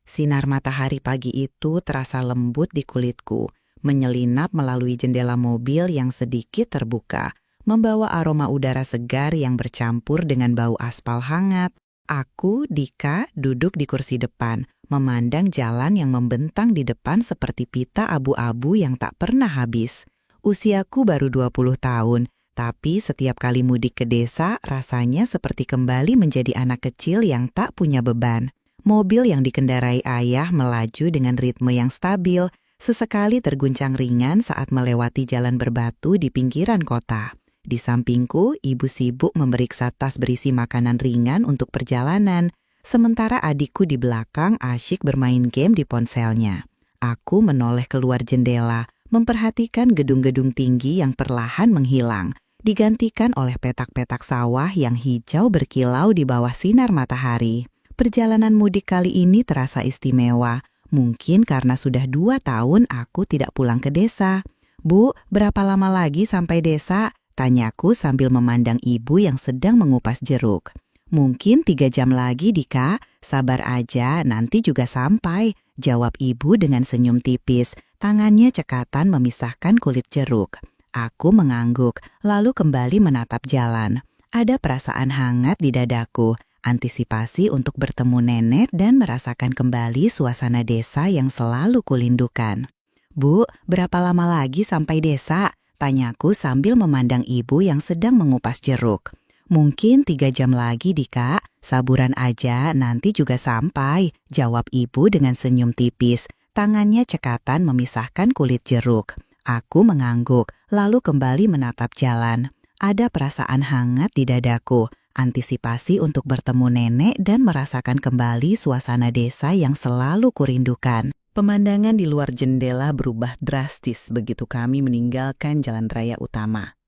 Sinar matahari pagi itu terasa lembut di kulitku, menyelinap melalui jendela mobil yang sedikit terbuka, membawa aroma udara segar yang bercampur dengan bau aspal hangat. Aku, Dika, duduk di kursi depan, memandang jalan yang membentang di depan seperti pita abu-abu yang tak pernah habis. Usiaku baru 20 tahun, tapi setiap kali mudik ke desa rasanya seperti kembali menjadi anak kecil yang tak punya beban. Mobil yang dikendarai ayah melaju dengan ritme yang stabil, sesekali terguncang ringan saat melewati jalan berbatu di pinggiran kota. Di sampingku, ibu sibuk memeriksa tas berisi makanan ringan untuk perjalanan, sementara adikku di belakang asyik bermain game di ponselnya. Aku menoleh keluar jendela, memperhatikan gedung-gedung tinggi yang perlahan menghilang, digantikan oleh petak-petak sawah yang hijau berkilau di bawah sinar matahari. Perjalanan mudik kali ini terasa istimewa, mungkin karena sudah 2 tahun aku tidak pulang ke desa. "Bu, berapa lama lagi sampai desa?" tanyaku sambil memandang ibu yang sedang mengupas jeruk. "Mungkin 3 jam lagi, Dika. Sabar aja, nanti juga sampai," jawab ibu dengan senyum tipis, tangannya cekatan memisahkan kulit jeruk. Aku mengangguk, lalu kembali menatap jalan. Ada perasaan hangat di dadaku, antisipasi untuk bertemu nenek dan merasakan kembali suasana desa yang selalu kulindukan. "Bu, berapa lama lagi sampai desa?" tanyaku sambil memandang ibu yang sedang mengupas jeruk. "Mungkin 3 jam lagi, Dika. Saburan aja, nanti juga sampai," jawab ibu dengan senyum tipis, tangannya cekatan memisahkan kulit jeruk. Aku mengangguk, lalu kembali menatap jalan. Ada perasaan hangat di dadaku, antisipasi untuk bertemu nenek dan merasakan kembali suasana desa yang selalu kurindukan. Pemandangan di luar jendela berubah drastis begitu kami meninggalkan jalan raya utama.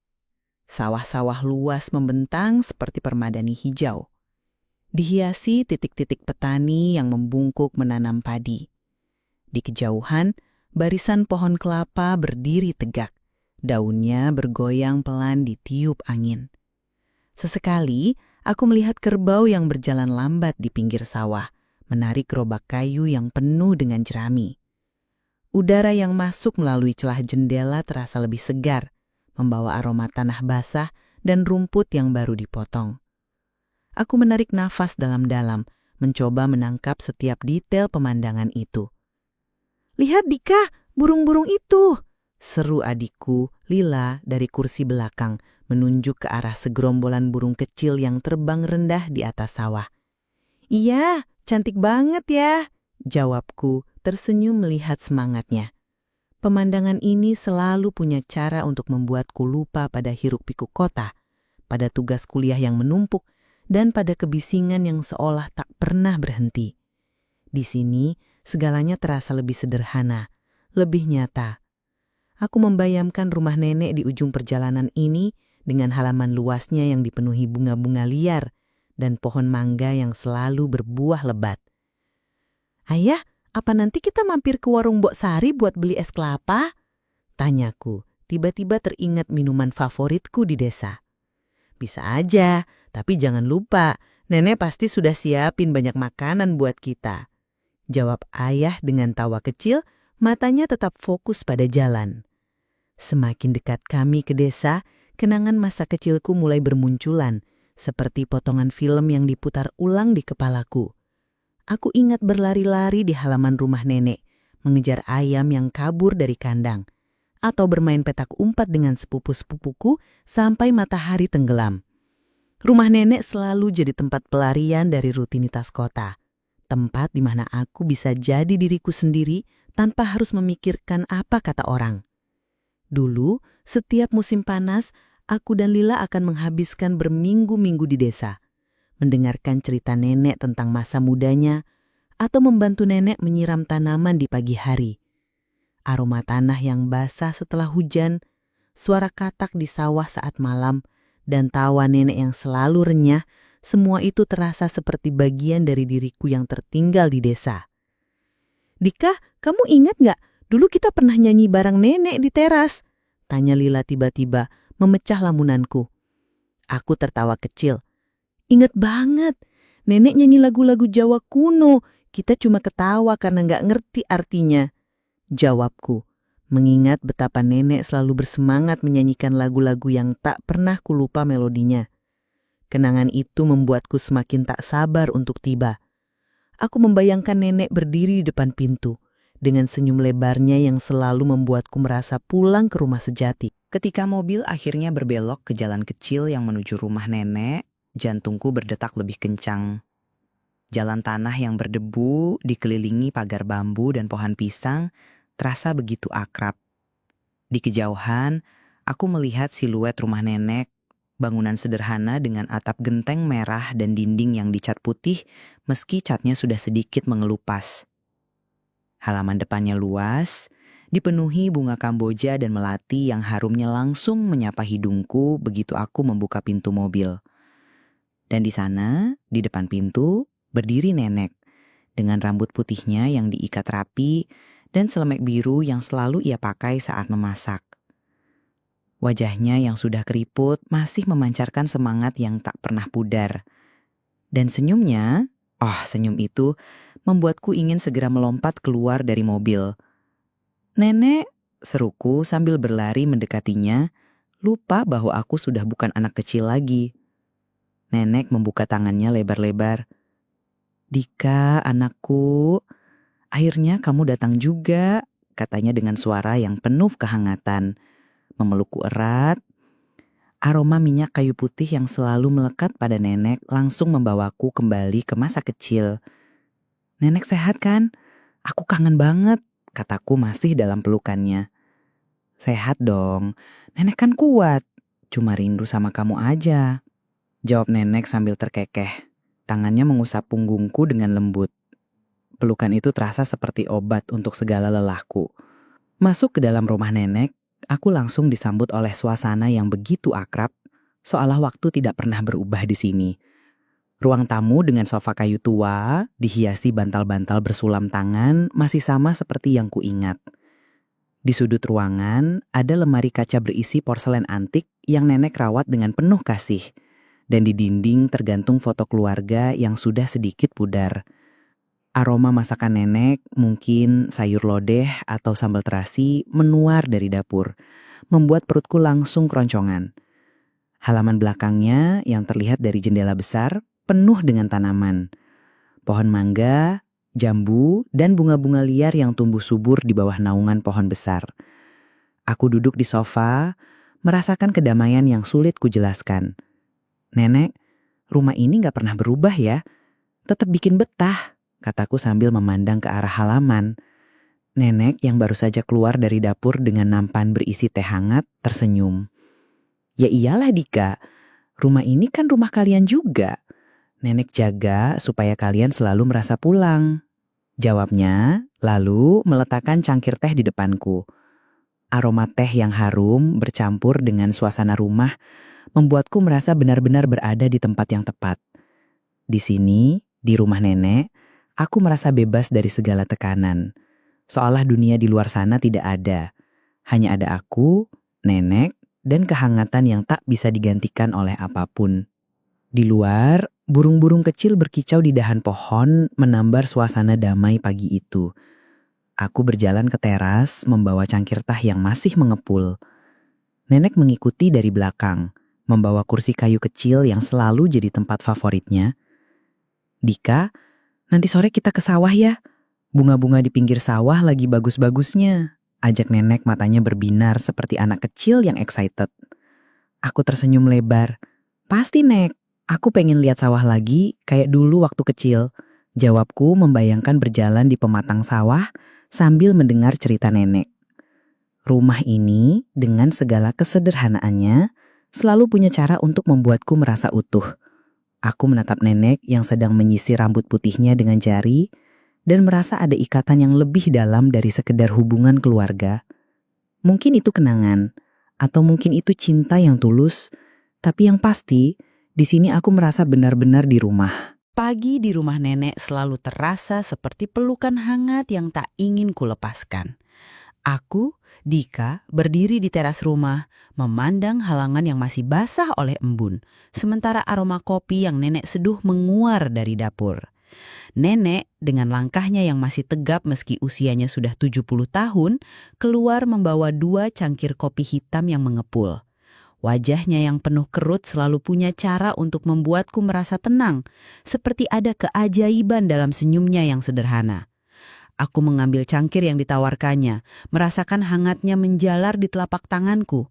Sawah-sawah luas membentang seperti permadani hijau, dihiasi titik-titik petani yang membungkuk menanam padi. Di kejauhan, barisan pohon kelapa berdiri tegak, daunnya bergoyang pelan ditiup angin. Sesekali, aku melihat kerbau yang berjalan lambat di pinggir sawah, menarik gerobak kayu yang penuh dengan jerami. Udara yang masuk melalui celah jendela terasa lebih segar, membawa aroma tanah basah dan rumput yang baru dipotong. Aku menarik nafas dalam-dalam, mencoba menangkap setiap detail pemandangan itu. "Lihat, Dika, burung-burung itu!" seru adikku, Lila, dari kursi belakang, menunjuk ke arah segerombolan burung kecil yang terbang rendah di atas sawah. "Iya, cantik banget ya," jawabku, tersenyum melihat semangatnya. Pemandangan ini selalu punya cara untuk membuatku lupa pada hiruk-pikuk kota, pada tugas kuliah yang menumpuk, dan pada kebisingan yang seolah tak pernah berhenti. Di sini, segalanya terasa lebih sederhana, lebih nyata. Aku membayangkan rumah nenek di ujung perjalanan ini dengan halaman luasnya yang dipenuhi bunga-bunga liar dan pohon mangga yang selalu berbuah lebat. "Ayah, apa nanti kita mampir ke warung Mbok Sari buat beli es kelapa?" tanyaku, tiba-tiba teringat minuman favoritku di desa. "Bisa aja, tapi jangan lupa, nenek pasti sudah siapin banyak makanan buat kita," jawab ayah dengan tawa kecil, matanya tetap fokus pada jalan. Semakin dekat kami ke desa, kenangan masa kecilku mulai bermunculan, seperti potongan film yang diputar ulang di kepalaku. Aku ingat berlari-lari di halaman rumah nenek, mengejar ayam yang kabur dari kandang, atau bermain petak umpat dengan sepupu-sepupuku sampai matahari tenggelam. Rumah nenek selalu jadi tempat pelarian dari rutinitas kota, tempat di mana aku bisa jadi diriku sendiri tanpa harus memikirkan apa kata orang. Dulu, setiap musim panas, aku dan Lila akan menghabiskan berminggu-minggu di desa, mendengarkan cerita nenek tentang masa mudanya, atau membantu nenek menyiram tanaman di pagi hari. Aroma tanah yang basah setelah hujan, suara katak di sawah saat malam, dan tawa nenek yang selalu renyah, semua itu terasa seperti bagian dari diriku yang tertinggal di desa. "Dika, kamu ingat nggak? Dulu kita pernah nyanyi bareng nenek di teras," tanya Lila tiba-tiba, memecah lamunanku. Aku tertawa kecil. "Ingat banget, nenek nyanyi lagu-lagu Jawa kuno Kita cuma ketawa karena nggak ngerti artinya, jawabku, mengingat betapa nenek selalu bersemangat menyanyikan lagu-lagu yang tak pernah kulupa melodinya. Kenangan itu membuatku semakin tak sabar untuk tiba. Aku membayangkan nenek berdiri di depan pintu, dengan senyum lebarnya yang selalu membuatku merasa pulang ke rumah sejati. Ketika mobil akhirnya berbelok ke jalan kecil yang menuju rumah nenek, jantungku berdetak lebih kencang. Jalan tanah yang berdebu, dikelilingi pagar bambu dan pohon pisang, terasa begitu akrab. Di kejauhan, aku melihat siluet rumah nenek, bangunan sederhana dengan atap genteng merah dan dinding yang dicat putih meski catnya sudah sedikit mengelupas. Halaman depannya luas, dipenuhi bunga kamboja dan melati yang harumnya langsung menyapa hidungku begitu aku membuka pintu mobil. Dan di sana, di depan pintu, berdiri nenek dengan rambut putihnya yang diikat rapi dan selemek biru yang selalu ia pakai saat memasak. Wajahnya yang sudah keriput masih memancarkan semangat yang tak pernah pudar. Dan senyumnya, senyum itu membuatku ingin segera melompat keluar dari mobil. "Nenek," seruku sambil berlari mendekatinya, lupa bahwa aku sudah bukan anak kecil lagi. Nenek membuka tangannya lebar-lebar. "Dika, anakku, akhirnya kamu datang juga," katanya dengan suara yang penuh kehangatan. Memelukku erat, aroma minyak kayu putih yang selalu melekat pada nenek langsung membawaku kembali ke masa kecil. "Nenek sehat kan? Aku kangen banget," kataku masih dalam pelukannya. "Sehat dong, nenek kan kuat, cuma rindu sama kamu aja," jawab nenek sambil terkekeh. Tangannya mengusap punggungku dengan lembut. Pelukan itu terasa seperti obat untuk segala lelahku. Masuk ke dalam rumah nenek, aku langsung disambut oleh suasana yang begitu akrab, seolah waktu tidak pernah berubah di sini. Ruang tamu dengan sofa kayu tua, dihiasi bantal-bantal bersulam tangan, masih sama seperti yang kuingat. Di sudut ruangan, ada lemari kaca berisi porselen antik yang nenek rawat dengan penuh kasih. Dan di dinding tergantung foto keluarga yang sudah sedikit pudar. Aroma masakan nenek, mungkin sayur lodeh atau sambal terasi, menuar dari dapur, membuat perutku langsung keroncongan. Halaman belakangnya yang terlihat dari jendela besar, penuh dengan tanaman. Pohon mangga, jambu, dan bunga-bunga liar yang tumbuh subur di bawah naungan pohon besar. Aku duduk di sofa, merasakan kedamaian yang sulit kujelaskan. "Nenek, rumah ini gak pernah berubah ya. Tetap bikin betah," kataku sambil memandang ke arah halaman. Nenek yang baru saja keluar dari dapur dengan nampan berisi teh hangat tersenyum. "Ya iyalah Dika, rumah ini kan rumah kalian juga. Nenek jaga supaya kalian selalu merasa pulang," jawabnya, lalu meletakkan cangkir teh di depanku. Aroma teh yang harum bercampur dengan suasana rumah membuatku merasa benar-benar berada di tempat yang tepat. Di sini, di rumah nenek, aku merasa bebas dari segala tekanan. Seolah dunia di luar sana tidak ada. Hanya ada aku, nenek, dan kehangatan yang tak bisa digantikan oleh apapun. Di luar, burung-burung kecil berkicau di dahan pohon menambah suasana damai pagi itu. Aku berjalan ke teras membawa cangkir teh yang masih mengepul. Nenek mengikuti dari belakang, membawa kursi kayu kecil yang selalu jadi tempat favoritnya. "Dika, nanti sore kita ke sawah ya. Bunga-bunga di pinggir sawah lagi bagus-bagusnya," ajak nenek matanya berbinar seperti anak kecil yang excited. Aku tersenyum lebar. "Pasti Nek, aku pengen lihat sawah lagi kayak dulu waktu kecil," jawabku membayangkan berjalan di pematang sawah sambil mendengar cerita nenek. Rumah ini dengan segala kesederhanaannya selalu punya cara untuk membuatku merasa utuh. Aku menatap nenek yang sedang menyisir rambut putihnya dengan jari dan merasa ada ikatan yang lebih dalam dari sekedar hubungan keluarga. Mungkin itu kenangan, atau mungkin itu cinta yang tulus, tapi yang pasti, di sini aku merasa benar-benar di rumah. Pagi di rumah nenek selalu terasa seperti pelukan hangat yang tak ingin kulepaskan. Aku, Dika, berdiri di teras rumah, memandang halaman yang masih basah oleh embun, sementara aroma kopi yang nenek seduh menguar dari dapur. Nenek dengan langkahnya yang masih tegap meski usianya sudah 70 tahun, keluar membawa 2 cangkir kopi hitam yang mengepul. Wajahnya yang penuh kerut selalu punya cara untuk membuatku merasa tenang, seperti ada keajaiban dalam senyumnya yang sederhana. Aku mengambil cangkir yang ditawarkannya, merasakan hangatnya menjalar di telapak tanganku.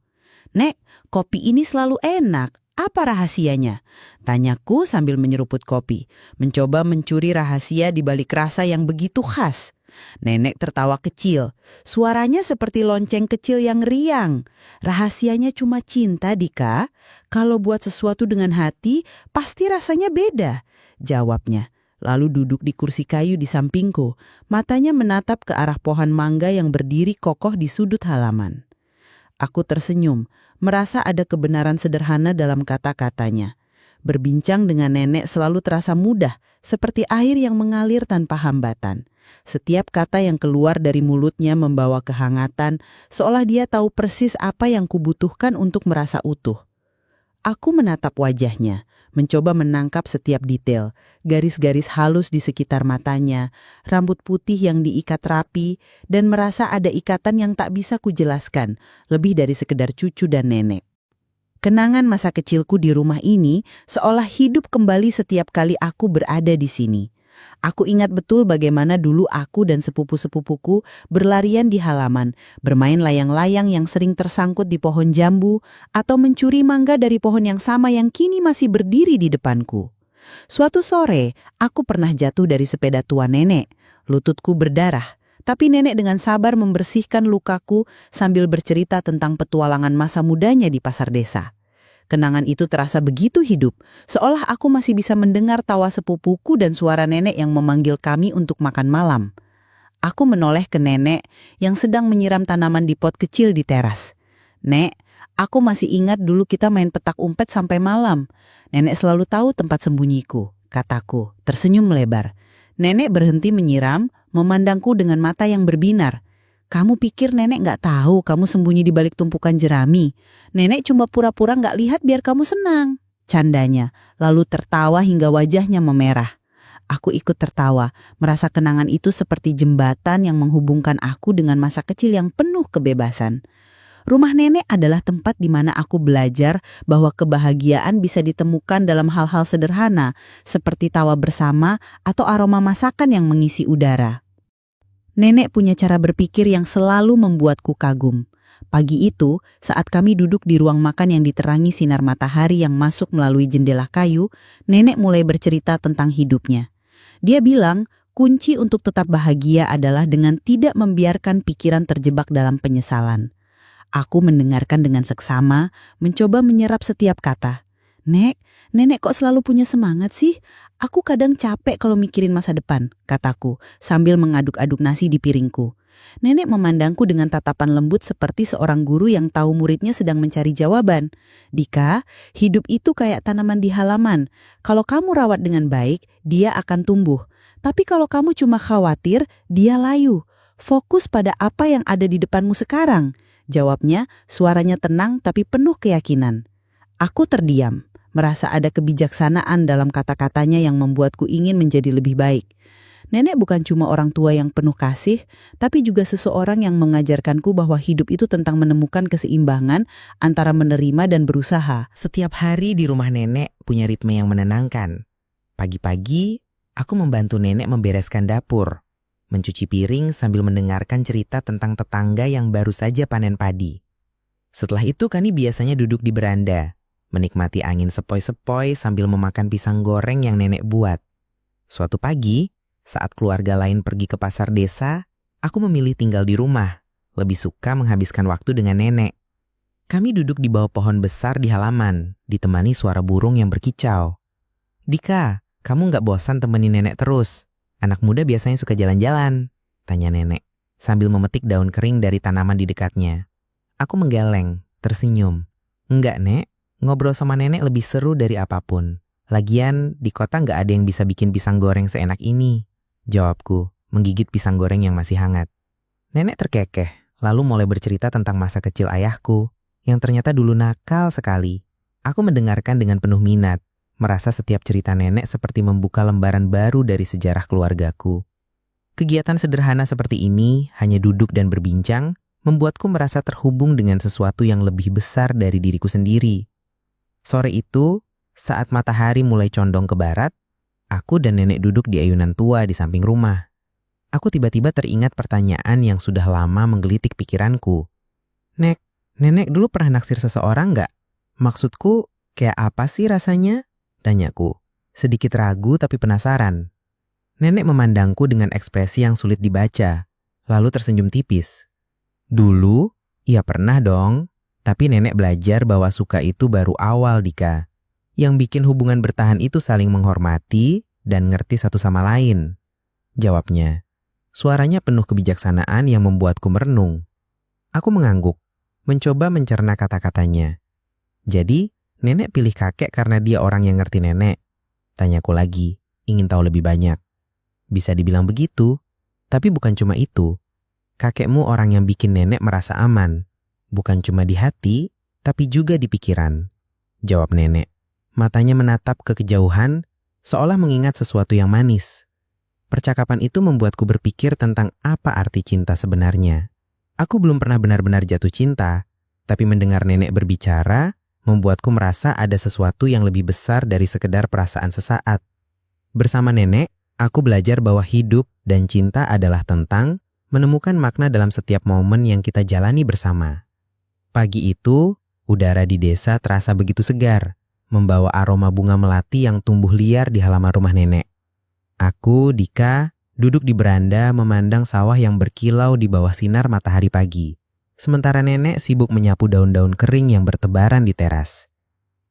"Nek, kopi ini selalu enak. Apa rahasianya?" Tanyaku sambil menyeruput kopi, mencoba mencuri rahasia di balik rasa yang begitu khas. Nenek tertawa kecil, suaranya seperti lonceng kecil yang riang. "Rahasianya cuma cinta, Dika. Kalau buat sesuatu dengan hati, pasti rasanya beda," jawabnya. Lalu duduk di kursi kayu di sampingku, matanya menatap ke arah pohon mangga yang berdiri kokoh di sudut halaman. Aku tersenyum, merasa ada kebenaran sederhana dalam kata-katanya. Berbincang dengan nenek selalu terasa mudah, seperti air yang mengalir tanpa hambatan. Setiap kata yang keluar dari mulutnya membawa kehangatan, seolah dia tahu persis apa yang kubutuhkan untuk merasa utuh. Aku menatap wajahnya, mencoba menangkap setiap detail, garis-garis halus di sekitar matanya, rambut putih yang diikat rapi, dan merasa ada ikatan yang tak bisa kujelaskan, lebih dari sekedar cucu dan nenek. Kenangan masa kecilku di rumah ini seolah hidup kembali setiap kali aku berada di sini. Aku ingat betul bagaimana dulu aku dan sepupu-sepupuku berlarian di halaman, bermain layang-layang yang sering tersangkut di pohon jambu, atau mencuri mangga dari pohon yang sama yang kini masih berdiri di depanku. Suatu sore, aku pernah jatuh dari sepeda tua nenek. Lututku berdarah, tapi nenek dengan sabar membersihkan lukaku sambil bercerita tentang petualangan masa mudanya di pasar desa. Kenangan itu terasa begitu hidup, seolah aku masih bisa mendengar tawa sepupuku dan suara nenek yang memanggil kami untuk makan malam. Aku menoleh ke nenek yang sedang menyiram tanaman di pot kecil di teras. "Nek, aku masih ingat dulu kita main petak umpet sampai malam. Nenek selalu tahu tempat sembunyiku," kataku, tersenyum melebar. Nenek berhenti menyiram, memandangku dengan mata yang berbinar. "Kamu pikir nenek nggak tahu kamu sembunyi di balik tumpukan jerami? Nenek cuma pura-pura nggak lihat biar kamu senang," candanya, lalu tertawa hingga wajahnya memerah. Aku ikut tertawa, merasa kenangan itu seperti jembatan yang menghubungkan aku dengan masa kecil yang penuh kebebasan. Rumah nenek adalah tempat di mana aku belajar bahwa kebahagiaan bisa ditemukan dalam hal-hal sederhana, seperti tawa bersama atau aroma masakan yang mengisi udara. Nenek punya cara berpikir yang selalu membuatku kagum. Pagi itu, saat kami duduk di ruang makan yang diterangi sinar matahari yang masuk melalui jendela kayu, nenek mulai bercerita tentang hidupnya. Dia bilang, kunci untuk tetap bahagia adalah dengan tidak membiarkan pikiran terjebak dalam penyesalan. Aku mendengarkan dengan seksama, mencoba menyerap setiap kata. "Nek, nenek kok selalu punya semangat sih? Aku kadang capek kalau mikirin masa depan," kataku, sambil mengaduk-aduk nasi di piringku. Nenek memandangku dengan tatapan lembut seperti seorang guru yang tahu muridnya sedang mencari jawaban. "Dika, hidup itu kayak tanaman di halaman. Kalau kamu rawat dengan baik, dia akan tumbuh. Tapi kalau kamu cuma khawatir, dia layu. Fokus pada apa yang ada di depanmu sekarang," jawabnya, suaranya tenang tapi penuh keyakinan. Aku terdiam, merasa ada kebijaksanaan dalam kata-katanya yang membuatku ingin menjadi lebih baik. Nenek bukan cuma orang tua yang penuh kasih, tapi juga seseorang yang mengajarkanku bahwa hidup itu tentang menemukan keseimbangan antara menerima dan berusaha. Setiap hari di rumah nenek punya ritme yang menenangkan. Pagi-pagi, aku membantu nenek membereskan dapur, mencuci piring sambil mendengarkan cerita tentang tetangga yang baru saja panen padi. Setelah itu kami biasanya duduk di beranda, menikmati angin sepoi-sepoi sambil memakan pisang goreng yang nenek buat. Suatu pagi, saat keluarga lain pergi ke pasar desa, aku memilih tinggal di rumah, lebih suka menghabiskan waktu dengan nenek. Kami duduk di bawah pohon besar di halaman, ditemani suara burung yang berkicau. "Dika, kamu nggak bosan temenin nenek terus? Anak muda biasanya suka jalan-jalan," tanya nenek, sambil memetik daun kering dari tanaman di dekatnya. Aku menggeleng, tersenyum. "Enggak, Nek. Ngobrol sama nenek lebih seru dari apapun. Lagian, di kota nggak ada yang bisa bikin pisang goreng seenak ini," jawabku, menggigit pisang goreng yang masih hangat. Nenek terkekeh, lalu mulai bercerita tentang masa kecil ayahku, yang ternyata dulu nakal sekali. Aku mendengarkan dengan penuh minat, merasa setiap cerita nenek seperti membuka lembaran baru dari sejarah keluargaku. Kegiatan sederhana seperti ini, hanya duduk dan berbincang, membuatku merasa terhubung dengan sesuatu yang lebih besar dari diriku sendiri. Sore itu, saat matahari mulai condong ke barat, aku dan nenek duduk di ayunan tua di samping rumah. Aku tiba-tiba teringat pertanyaan yang sudah lama menggelitik pikiranku. Nek, nenek dulu pernah naksir seseorang nggak? Maksudku, kayak apa sih rasanya? Tanyaku, sedikit ragu tapi penasaran. Nenek memandangku dengan ekspresi yang sulit dibaca, lalu tersenyum tipis. Dulu, iya pernah dong, tapi nenek belajar bahwa suka itu baru awal, Dika. Yang bikin hubungan bertahan itu saling menghormati dan ngerti satu sama lain. Jawabnya. Suaranya penuh kebijaksanaan yang membuatku merenung. Aku mengangguk, mencoba mencerna kata-katanya. Jadi, nenek pilih kakek karena dia orang yang ngerti nenek. Tanyaku lagi, ingin tahu lebih banyak. Bisa dibilang begitu, tapi bukan cuma itu. Kakekmu orang yang bikin nenek merasa aman. Bukan cuma di hati, tapi juga di pikiran. Jawab nenek. Matanya menatap ke kejauhan, seolah mengingat sesuatu yang manis. Percakapan itu membuatku berpikir tentang apa arti cinta sebenarnya. Aku belum pernah benar-benar jatuh cinta, tapi mendengar nenek berbicara membuatku merasa ada sesuatu yang lebih besar dari sekedar perasaan sesaat. Bersama nenek, aku belajar bahwa hidup dan cinta adalah tentang menemukan makna dalam setiap momen yang kita jalani bersama. Pagi itu, udara di desa terasa begitu segar, membawa aroma bunga melati yang tumbuh liar di halaman rumah nenek. Aku, Dika, duduk di beranda memandang sawah yang berkilau di bawah sinar matahari pagi. Sementara nenek sibuk menyapu daun-daun kering yang bertebaran di teras.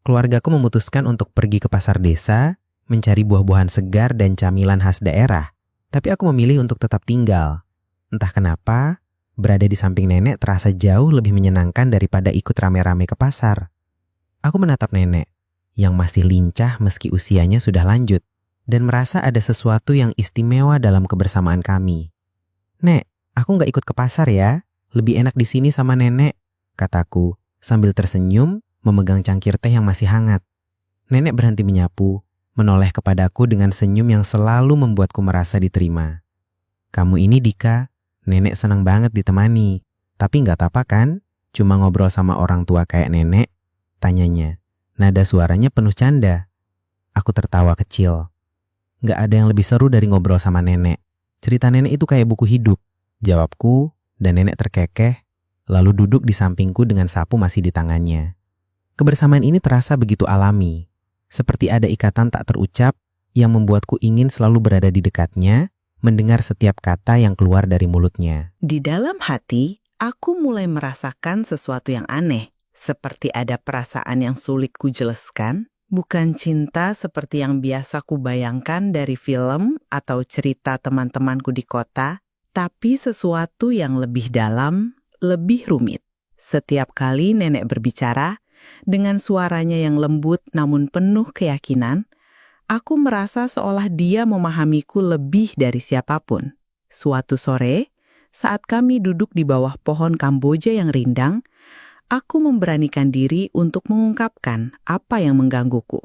Keluargaku memutuskan untuk pergi ke pasar desa, mencari buah-buahan segar dan camilan khas daerah. Tapi aku memilih untuk tetap tinggal. Entah kenapa, berada di samping nenek terasa jauh lebih menyenangkan daripada ikut rame-rame ke pasar. Aku menatap nenek, yang masih lincah meski usianya sudah lanjut. Dan merasa ada sesuatu yang istimewa dalam kebersamaan kami. Nek, aku nggak ikut ke pasar ya. Lebih enak di sini sama nenek, kataku, sambil tersenyum memegang cangkir teh yang masih hangat. Nenek berhenti menyapu, menoleh kepadaku dengan senyum yang selalu membuatku merasa diterima. Kamu ini Dika, nenek senang banget ditemani. Tapi nggak apa-apa kan? Cuma ngobrol sama orang tua kayak nenek, tanyanya. Nada suaranya penuh canda. Aku tertawa kecil. Nggak ada yang lebih seru dari ngobrol sama nenek. Cerita nenek itu kayak buku hidup. Jawabku, dan nenek terkekeh, lalu duduk di sampingku dengan sapu masih di tangannya. Kebersamaan ini terasa begitu alami. Seperti ada ikatan tak terucap yang membuatku ingin selalu berada di dekatnya, mendengar setiap kata yang keluar dari mulutnya. Di dalam hati, aku mulai merasakan sesuatu yang aneh. Seperti ada perasaan yang sulit kujelaskan. Bukan cinta seperti yang biasa kubayangkan dari film atau cerita teman-temanku di kota, tapi sesuatu yang lebih dalam, lebih rumit. Setiap kali nenek berbicara, dengan suaranya yang lembut namun penuh keyakinan, aku merasa seolah dia memahamiku lebih dari siapapun. Suatu sore, saat kami duduk di bawah pohon Kamboja yang rindang, aku memberanikan diri untuk mengungkapkan apa yang menggangguku.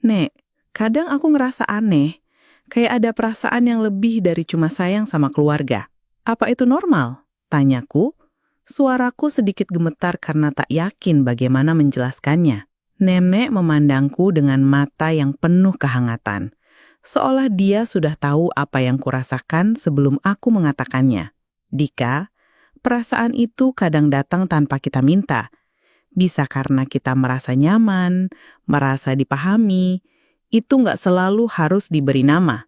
Nek, kadang aku ngerasa aneh, kayak ada perasaan yang lebih dari cuma sayang sama keluarga. Apa itu normal? Tanyaku, suaraku sedikit gemetar karena tak yakin bagaimana menjelaskannya. Nenek memandangku dengan mata yang penuh kehangatan, seolah dia sudah tahu apa yang kurasakan sebelum aku mengatakannya. Dika, perasaan itu kadang datang tanpa kita minta. Bisa karena kita merasa nyaman, merasa dipahami. Itu nggak selalu harus diberi nama.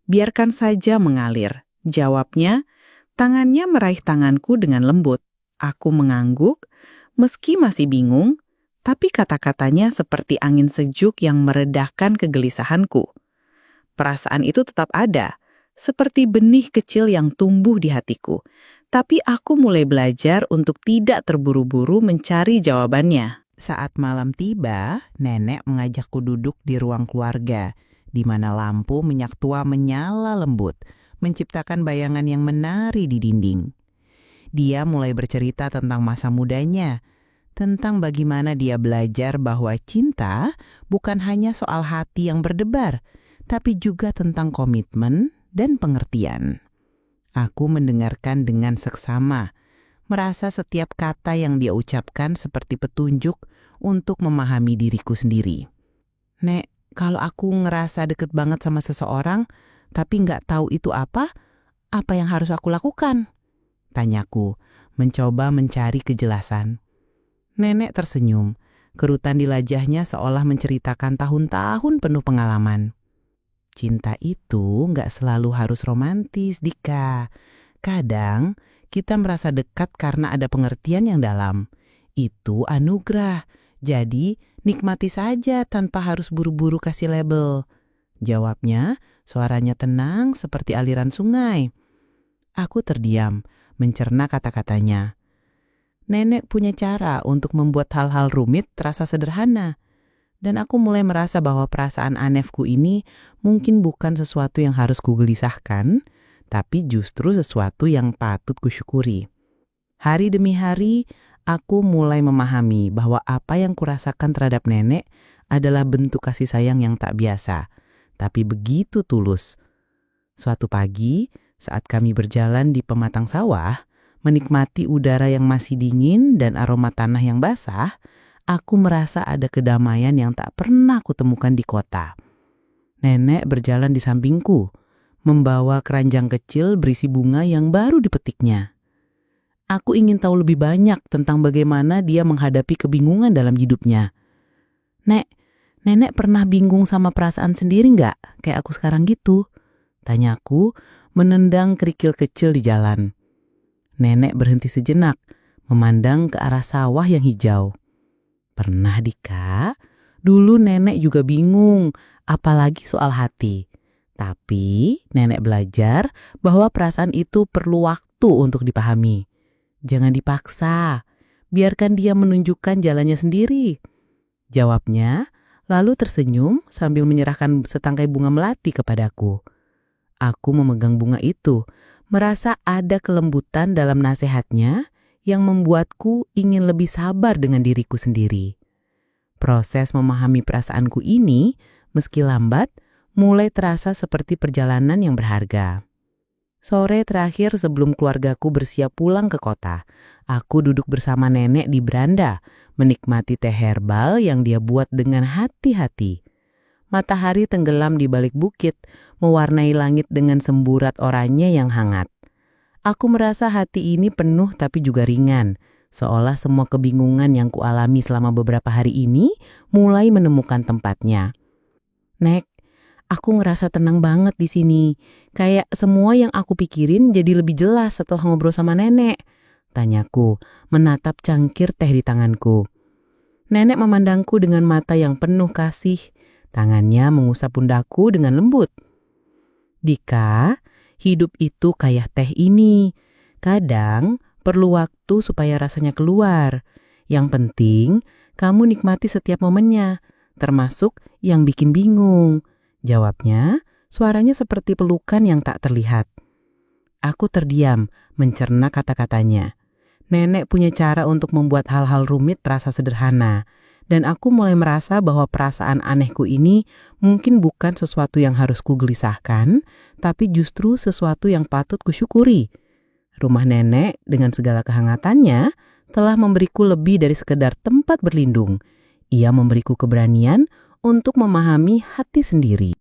Biarkan saja mengalir. Jawabnya, tangannya meraih tanganku dengan lembut. Aku mengangguk, meski masih bingung, tapi kata-katanya seperti angin sejuk yang meredahkan kegelisahanku. Perasaan itu tetap ada, seperti benih kecil yang tumbuh di hatiku. Tapi aku mulai belajar untuk tidak terburu-buru mencari jawabannya. Saat malam tiba, nenek mengajakku duduk di ruang keluarga, di mana lampu minyak tua menyala lembut, menciptakan bayangan yang menari di dinding. Dia mulai bercerita tentang masa mudanya, tentang bagaimana dia belajar bahwa cinta bukan hanya soal hati yang berdebar, tapi juga tentang komitmen dan pengertian. Aku mendengarkan dengan seksama, merasa setiap kata yang dia ucapkan seperti petunjuk untuk memahami diriku sendiri. Nek, kalau aku ngerasa deket banget sama seseorang, tapi nggak tahu itu apa yang harus aku lakukan? Tanyaku, mencoba mencari kejelasan. Nenek tersenyum, kerutan di wajahnya seolah menceritakan tahun-tahun penuh pengalaman. Cinta itu nggak selalu harus romantis, Dika. Kadang kita merasa dekat karena ada pengertian yang dalam. Itu anugerah. Jadi nikmati saja tanpa harus buru-buru kasih label. Jawabnya, suaranya tenang seperti aliran sungai. Aku terdiam, mencerna kata-katanya. Nenek punya cara untuk membuat hal-hal rumit terasa sederhana. Dan aku mulai merasa bahwa perasaan anefku ini mungkin bukan sesuatu yang harus kugelisahkan, tapi justru sesuatu yang patut kusyukuri. Hari demi hari, aku mulai memahami bahwa apa yang kurasakan terhadap nenek adalah bentuk kasih sayang yang tak biasa, tapi begitu tulus. Suatu pagi, saat kami berjalan di pematang sawah, menikmati udara yang masih dingin dan aroma tanah yang basah, aku merasa ada kedamaian yang tak pernah kutemukan di kota. Nenek berjalan di sampingku, membawa keranjang kecil berisi bunga yang baru dipetiknya. Aku ingin tahu lebih banyak tentang bagaimana dia menghadapi kebingungan dalam hidupnya. Nek, nenek pernah bingung sama perasaan sendiri nggak? Kayak aku sekarang gitu. Tanyaku, menendang kerikil kecil di jalan. Nenek berhenti sejenak, memandang ke arah sawah yang hijau. Pernah, Dika. Dulu nenek juga bingung, apalagi soal hati. Tapi nenek belajar bahwa perasaan itu perlu waktu untuk dipahami. Jangan dipaksa, biarkan dia menunjukkan jalannya sendiri. Jawabnya, lalu tersenyum sambil menyerahkan setangkai bunga melati kepadaku. Aku memegang bunga itu, merasa ada kelembutan dalam nasihatnya yang membuatku ingin lebih sabar dengan diriku sendiri. Proses memahami perasaanku ini, meski lambat, mulai terasa seperti perjalanan yang berharga. Sore terakhir sebelum keluargaku bersiap pulang ke kota, aku duduk bersama nenek di beranda, menikmati teh herbal yang dia buat dengan hati-hati. Matahari tenggelam di balik bukit, mewarnai langit dengan semburat oranye yang hangat. Aku merasa hati ini penuh tapi juga ringan, seolah semua kebingungan yang kualami selama beberapa hari ini mulai menemukan tempatnya. Nek, aku ngerasa tenang banget di sini. Kayak semua yang aku pikirin jadi lebih jelas setelah ngobrol sama nenek. Tanyaku, menatap cangkir teh di tanganku. Nenek memandangku dengan mata yang penuh kasih. Tangannya mengusap pundakku dengan lembut. Dika, hidup itu kayak teh ini. Kadang perlu waktu supaya rasanya keluar. Yang penting, kamu nikmati setiap momennya, termasuk yang bikin bingung. Jawabnya, suaranya seperti pelukan yang tak terlihat. Aku terdiam, mencerna kata-katanya. Nenek punya cara untuk membuat hal-hal rumit terasa sederhana. Dan aku mulai merasa bahwa perasaan anehku ini mungkin bukan sesuatu yang harus kugelisahkan, tapi justru sesuatu yang patut kusyukuri. Rumah nenek dengan segala kehangatannya telah memberiku lebih dari sekedar tempat berlindung. Ia memberiku keberanian untuk memahami hati sendiri.